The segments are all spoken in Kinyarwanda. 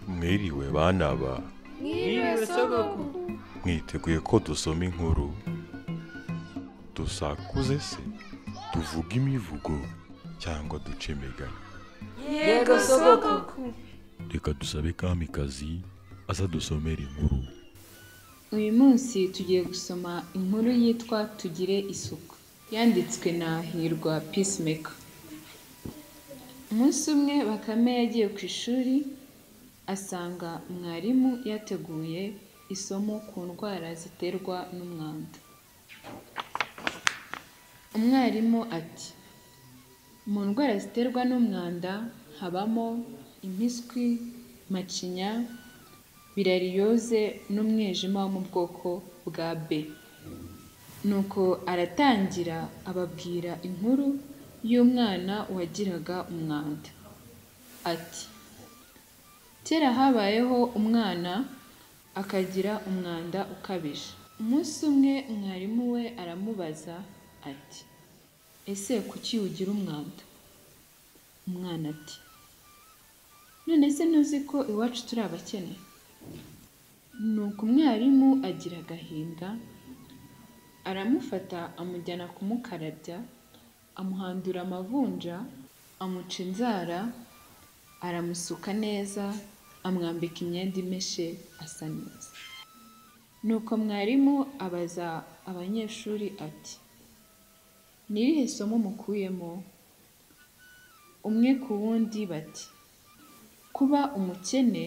Mwiriwe bana ba. Mwiriwe sogoko. Mwiteguye ko dusoma inkuru? Dusakuze se? Tuvuga imivugo cyangwa duce imigani? Yego sogoko. Reka dusabe Kamikazi aza dusomera inkuru. Uyu munsi tugiye gusoma inkuru yitwa Tugire isuku, yanditswe na Hirwa Peacemaker. Umunsi umwe Bakame yagiye ku ishuri, asanga mwarimu yateguye isomo ku ndwara ziterwa n'umwanda. Umwarimu ati: mu ndwara ziterwa n'umwanda habamo impiswi, macinya, bilariyoze n'umwijima wo mu bwoko bwa B. Nuko aratangira ababwira inkuru y'umwana wagiraga umwanda. Ati: kera habayeho umwana akagira umwanda ukabije. Umunsi umwe mwarimu we aramubaza ati: ese kuki ugira umwanda? Umwana ati: none se ntuzi ko iwacu turi abakene? Nuko umwarimu agira agahinda, aramufata amujyana kumukarabya, amuhandura amavunja, amuca inzara, aramusuka neza, amwambika imyenda imeshe asa neza. Nuko mwarimu abaza abanyeshuri ati: ni irihe somo mukuyemo? Umwe ku wundi bati: kuba umukene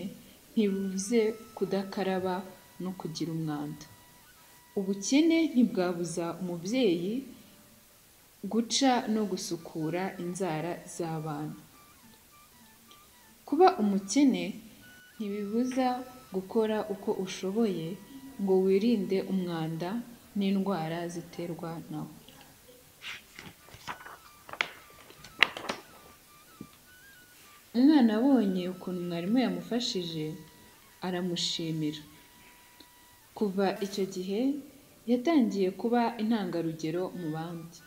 ntibivuze kudakaraba no kugira umwanda. Ubukene ntibwabuza umubyeyi guca no gusukura inzara z'abana. Kuba umukene ntibibuza gukora uko ushoboye ngo wirinde umwanda n'indwara ziterwa nawo. Umwana abonye ukuntu mwarimu yamufashije, aramushimira. Kuva icyo gihe yatangiye kuba intangarugero mu bandi.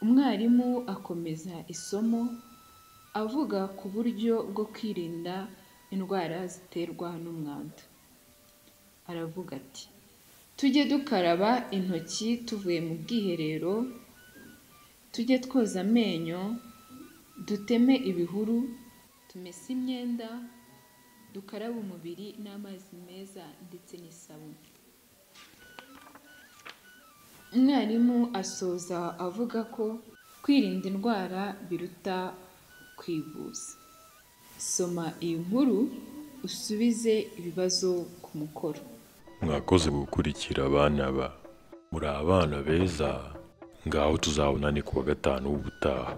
Umwarimu akomeza isomo avuga ku buryo bwo kwirinda indwara ziterwa n'umwanda. Aravuga ati: tujye dukaraba intoki tuvuye mu bwiherero, tujye twoza amenyo, duteme ibihuru, tumese imyenda, dukarabe umubiri n'amazi meza ndetse n'isabune. Umwarimu asoza avuga ko kwirinda indwara biruta kwivuza. Soma iyi nkuru usubize ibibazo ku mukoro. Mwakoze gukurikira abana ba. Muri abana beza, ngaho tuzabonane kuwa gatanu w'ubutaha.